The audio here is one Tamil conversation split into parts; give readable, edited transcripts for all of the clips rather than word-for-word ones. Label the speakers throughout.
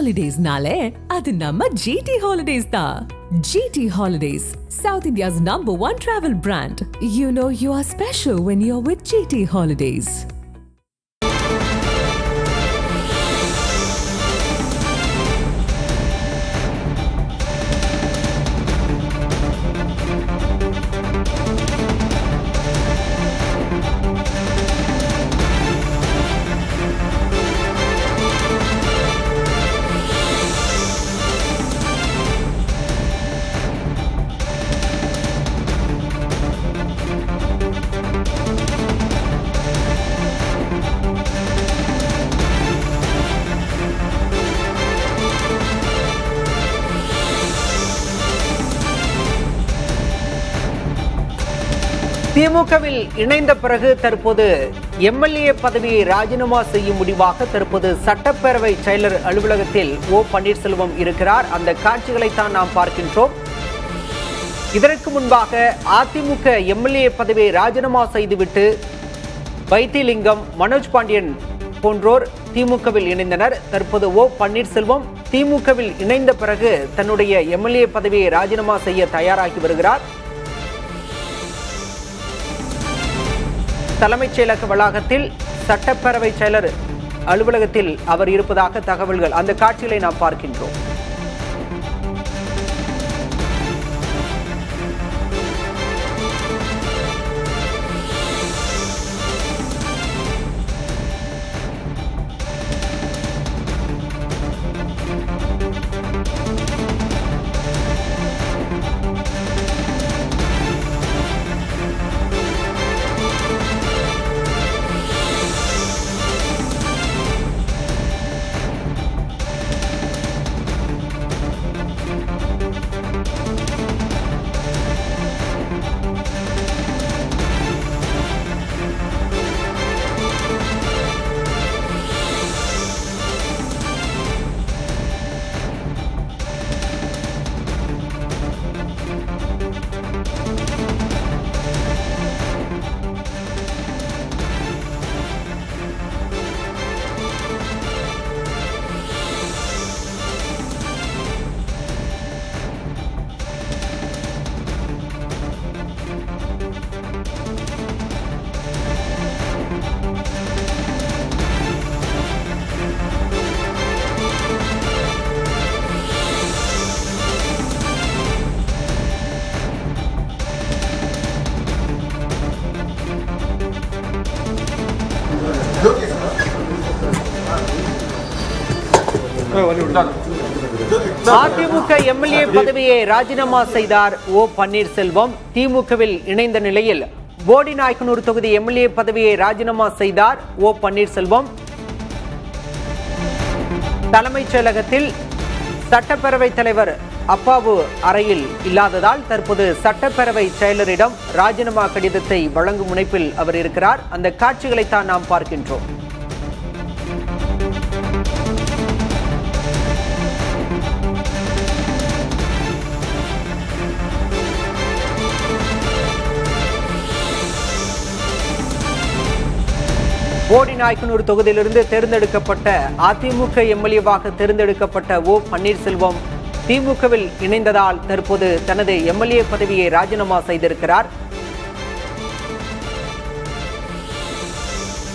Speaker 1: Holidays-nale, adu namma GT Holidays da. GT Holidays, South India's #1 travel brand. You know you are special when you're with GT Holidays.
Speaker 2: திமுகவில் இணைந்த பிறகு தற்போது எம்எல்ஏ பதவியை ராஜினாமா செய்யும் முடிவாக தற்போது சட்டப்பேரவை செயலர் அலுவலகத்தில் ஓ பன்னீர்செல்வம் இருக்கிறார். அந்த காட்சிகளைத்தான் நாம் பார்க்கின்றோம். இதற்கு முன்பாக அதிமுக எம்எல்ஏ பதவியை ராஜினாமா செய்துவிட்டு வைத்திலிங்கம், மனோஜ் பாண்டியன் போன்றோர் திமுகவில் இணைந்தனர். தற்போது ஓ பன்னீர்செல்வம் திமுகவில் இணைந்த பிறகு தன்னுடைய எம்எல்ஏ பதவியை ராஜினாமா செய்ய தயாராகி வருகிறார். தலைமைச் செயலக வளாகத்தில் சட்டப்பேரவை செயலர் அலுவலகத்தில் அவர் இருப்பதாக தகவல்கள். அந்த காட்சிகளை நாம் பார்க்கின்றோம். அதிமுக எம்எல்ஏ பதவியை ராஜினாமா செய்தார் ஓ பன்னீர்செல்வம். திமுகவில் இணைந்த நிலையில் போடிநாயக்கனூர் தொகுதி எம்எல்ஏ பதவியை ராஜினாமா செய்தார் ஓ பன்னீர்செல்வம். தலைமைச் செயலகத்தில் சட்டப்பேரவை தலைவர் அப்பாவு அறையில் இல்லாததால் தற்போது சட்டப்பேரவை செயலரிடம் ராஜினாமா கடிதத்தை வழங்கும் முனைப்பில் அவர் இருக்கிறார். அந்த காட்சிகளைத்தான் நாம் பார்க்கின்றோம். போடிநாயக்கனூர் தொகுதியிலிருந்து தேர்ந்தெடுக்கப்பட்ட அதிமுக எம்எல்ஏவாக தேர்ந்தெடுக்கப்பட்ட ஓ பன்னீர்செல்வம் திமுகவில் இணைந்ததால் தற்போது தனது எம்எல்ஏ பதவியை ராஜினாமா செய்திருக்கிறார்.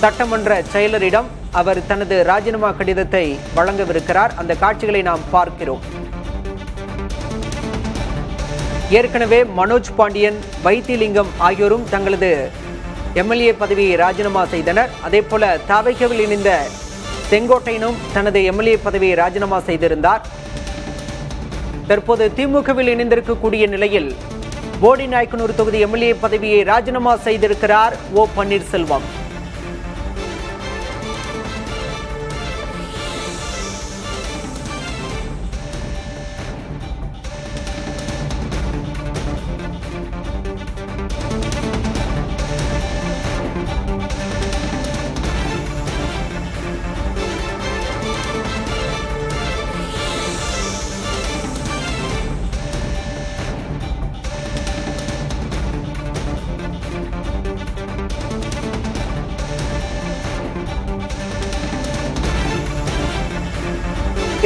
Speaker 2: சட்டமன்ற செயலரிடம் அவர் தனது ராஜினாமா கடிதத்தை வழங்கவிருக்கிறார். அந்த காட்சிகளை நாம் பார்க்கிறோம். ஏற்கனவே மனோஜ் பாண்டியன், வைத்திலிங்கம் ஆகியோரும் தங்களது எம்எல்ஏ பதவியை ராஜினாமா செய்தனர். அதே போல தவைக்கவில் இணைந்த செங்கோட்டையனும் தனது எம்எல்ஏ பதவியை ராஜினாமா செய்திருந்தார். தற்போது திமுகவில் இணைந்திருக்கக்கூடிய நிலையில் போடிநாயக்கனூர் தொகுதி எம்எல்ஏ பதவியை ராஜினாமா செய்திருக்கிறார் ஓ பன்னீர்செல்வம்.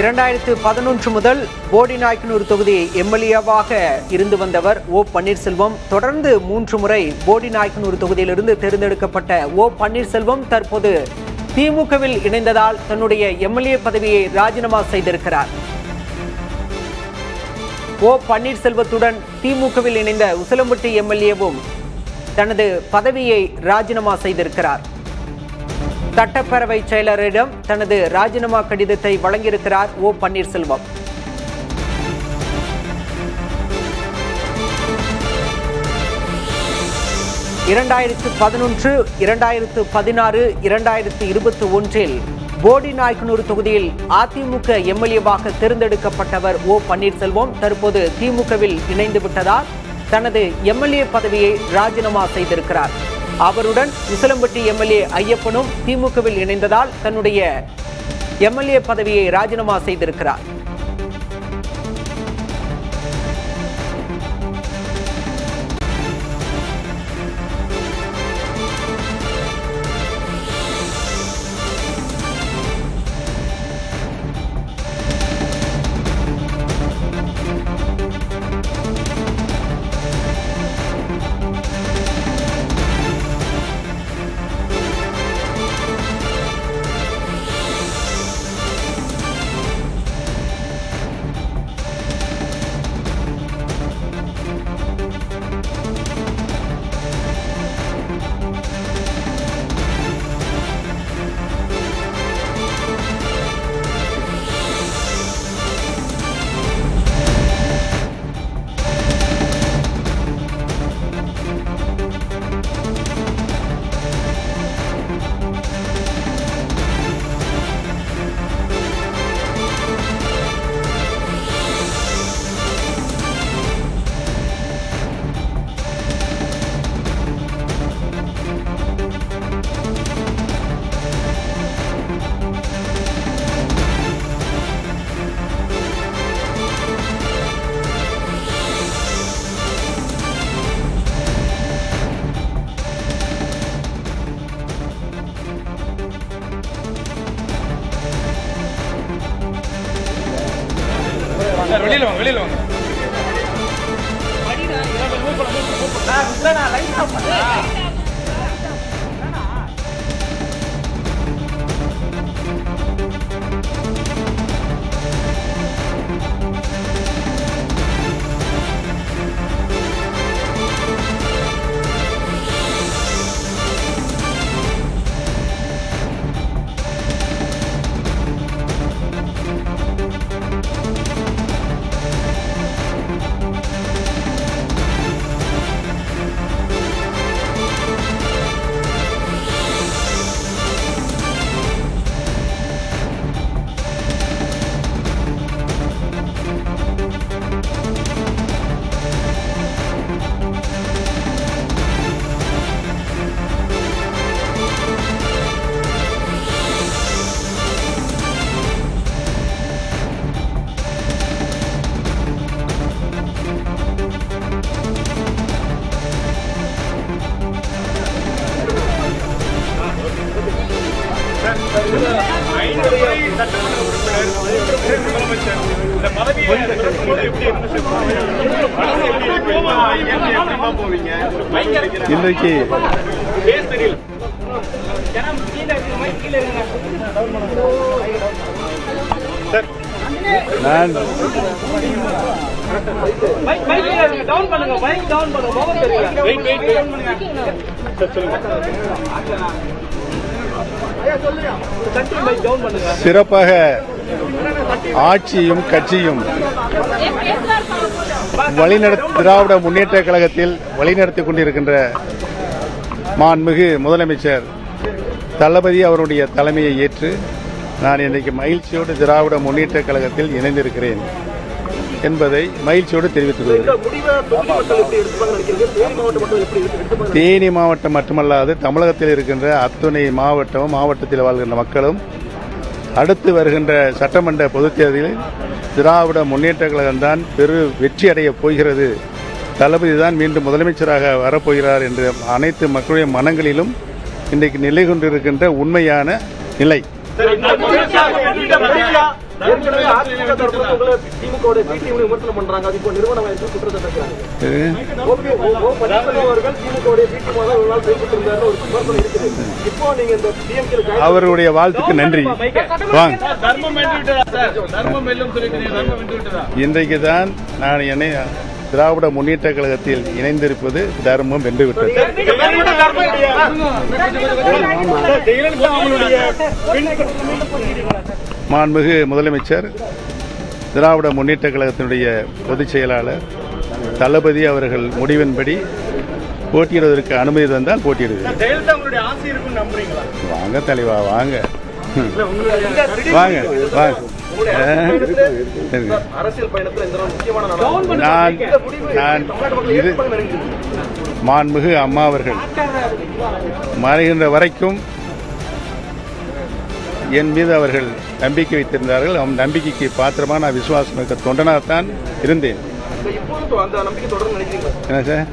Speaker 2: 2011 முதல் போடிநாயக்கனூர் தொகுதி எம்எல்ஏவாக இருந்து வந்தவர் ஓ பன்னீர்செல்வம். தொடர்ந்து 3 முறை போடிநாயக்கனூர் தொகுதியிலிருந்து தேர்ந்தெடுக்கப்பட்ட ஓ பன்னீர்செல்வம் தற்போது திமுகவில் இணைந்ததால் தன்னுடைய எம்எல்ஏ பதவியை ராஜினாமா செய்திருக்கிறார். ஓ பன்னீர்செல்வத்துடன் திமுகவில் இணைந்த உசிலம்பட்டி எம்எல்ஏவும் தனது பதவியை ராஜினாமா செய்திருக்கிறார். சட்டப்பேரவை செயலரிடம் தனது ராஜினாமா கடிதத்தை வழங்கியிருக்கிறார் ஓ பன்னீர்செல்வம். இரண்டாயிரத்து 11, 2016, 2021 போடிநாயக்கனூர் தொகுதியில் அதிமுக எம்எல்ஏவாக தேர்ந்தெடுக்கப்பட்டவர் ஓ பன்னீர்செல்வம் தற்போது திமுகவில் இணைந்து விட்டதால் தனது எம்எல்ஏ பதவியை ராஜினாமா செய்திருக்கிறார். அவருடன் உசிலம்பட்டி எம்எல்ஏ ஐயப்பனும் திமுகவில் இணைந்ததால் தன்னுடைய எம்எல்ஏ பதவியை ராஜினாமா செய்திருக்கிறார்.
Speaker 3: வெளியில வாங்க
Speaker 4: இன்றைக்கு நான் சிறப்பாக ஆட்சியும் கட்சியும் திராவிட முன்னேற்ற கழகத்தில் வழிநடத்திக் கொண்டிருக்கின்ற மாண்புமிகு முதலமைச்சர் தளபதி அவருடைய தலைமையை ஏற்று நான் இன்றைக்கு மகிழ்ச்சியோடு திராவிட முன்னேற்ற கழகத்தில் இணைந்திருக்கிறேன் என்பதை மகிழ்ச்சியோடு தெரிவித்துக் கொள்கிறேன். தேனி மாவட்டம் மட்டுமல்லாது தமிழகத்தில் இருக்கின்ற அத்துணை மாவட்டத்தில் வாழ்கின்ற மக்களும் அடுத்து வருகின்ற சட்டமன்ற பொதுத் தேர்தலில் திராவிட முன்னேற்ற கழகம்தான் வெற்றி அடையப் போகிறது, தளபதி தான் மீண்டும் முதலமைச்சராக வரப்போகிறார் என்று அனைத்து மக்களுடைய மனங்களிலும் இன்றைக்கு நிலை கொண்டிருக்கின்ற உண்மையான நிலை.
Speaker 5: ஏற்கனவே அதிமுக தரப்புல உங்களை திமுகவுடைய பி டீம் விமர்சனம் பண்றாங்க. அது இப்போ நிறுவனம் என்று குற்றச்சாட்டு வைக்கிறாங்க. பன்னீர்செல்வம் அவர்கள் திமுகவுடைய பி டீமாக ஒரு நாள் செயல்பட்டு இருந்தாரு ஒரு விமர்சனம் இருக்குது. இப்போ நீங்க இந்த டிஎம்கே
Speaker 4: அவருடைய வாழ்த்துக்கு நன்றி. வாங்க. இன்றைக்கு தான் நான் என்னை திராவிட முன்னேற்ற கழகத்தில் இணைந்திருப்பது தர்மம் வென்றுவிட்டது. மாண்புமிகு முதலமைச்சர், திராவிட முன்னேற்ற கழகத்தினுடைய பொதுச் செயலாளர் தளபதி அவர்கள் முடிவின்படி போட்டியிடுவதற்கு அனுமதி தந்தால் போட்டியிடுவேன். வாங்க தலைவா, வாங்க வாங்க வாங்க.
Speaker 5: அரசியல் பயணத்தில் இந்த முக்கியமான
Speaker 4: நான் இது மாண்புமிகு அம்மா அவர்கள் மறைகின்ற வரைக்கும் என் மீது அவர்கள் நம்பிக்கை வைத்திருந்தார்கள். அவன் நம்பிக்கைக்கு பாத்திரமான விசுவாசம் இருக்க தொண்டனாகத்தான் இருந்தேன். என்ன சார்,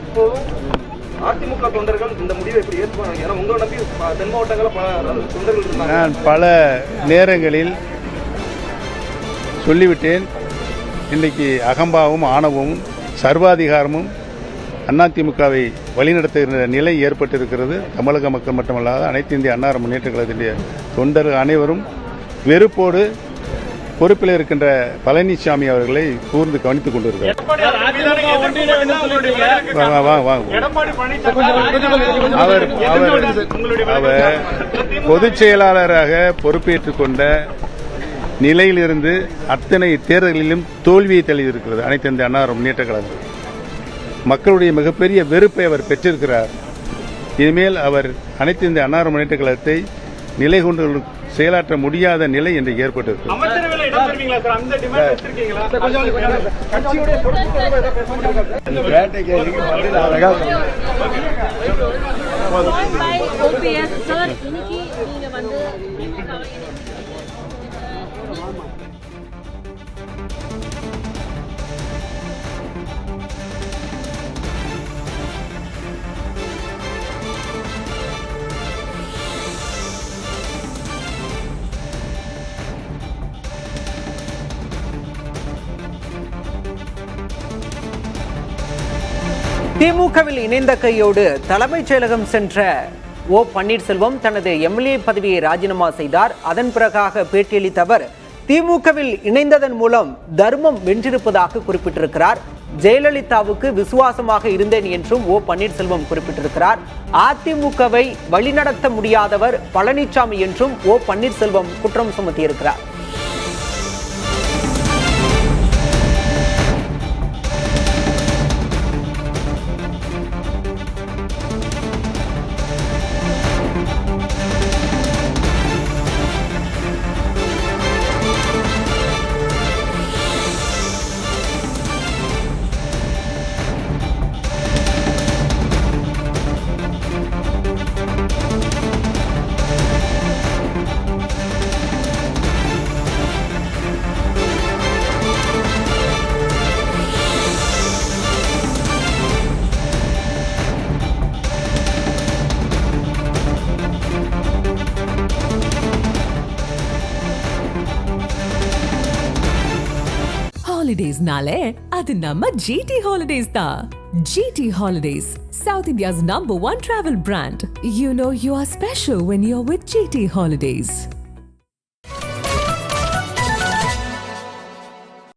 Speaker 5: அதிமுக தொண்டர்கள் இந்த முடிவை எப்படி ஏற்பாங்க? ஏன்னா உங்களை நம்பி தென் மாவட்டங்களில் தொண்டர்கள் இருந்தாங்க.
Speaker 4: நான் பல நேரங்களில் சொல்லிவிட்டேன். இன்றைக்கு அகம்பாவும் ஆணவமும் சர்வாதிகாரமும் அதிமுகவை வழிநடத்துகின்ற நிலை ஏற்பட்டிருக்கிறது. தமிழக மக்கள் மட்டுமல்லாத அனைத்து இந்திய அண்ணா முன்னேற்ற கழகத்தினுடைய தொண்டர்கள் அனைவரும் வெறுப்போடு பொறுப்பில் இருக்கின்ற பழனிசாமி அவர்களை கூர்ந்து கவனித்துக் கொண்டிருக்கிறார். அவர் பொதுச் செயலாளராக பொறுப்பேற்றுக் கொண்ட நிலையிலிருந்து அத்தனை தேர்தல்களிலும் தோல்வியை தழுவியிருக்கிறது அனைத்து இந்திய அண்ணா முன்னேற்ற கழகம். மக்களுடைய மிகப்பெரிய வெறுப்பை அவர் பெற்றிருக்கிறார். இனிமேல் அவர் அனைத்து இந்திய அண்ணா முன்னேற்ற கழகத்தை நிலை கொண்டு செயலாற்ற முடியாத நிலை என்று ஏற்பட்டிருக்கிறது.
Speaker 2: திமுகவில் இணைந்த கையோடு தலைமைச் செயலகம் சென்ற ஓ பன்னீர்செல்வம் தனது எம்எல்ஏ பதவியை ராஜினாமா செய்தார். அதன் பிறகாக பேட்டியளித்த அவர் திமுகவில் இணைந்ததன் மூலம் தர்மம் வென்றிருப்பதாக குறிப்பிட்டிருக்கிறார். ஜெயலலிதாவுக்கு விசுவாசமாக இருந்தேன் என்றும் ஓ பன்னீர்செல்வம் குறிப்பிட்டிருக்கிறார். அதிமுகவை வழிநடத்த முடியாதவர் பழனிசாமி என்றும் ஓ பன்னீர்செல்வம் குற்றம் சுமத்தியிருக்கிறார்.
Speaker 1: ஹாலிடேஸ்னாலே அது நம்ம ஜிடி ஹாலிடேஸ் தான். GT holidays, South India's #1 travel brand. You know you are special when you're with GT Holidays.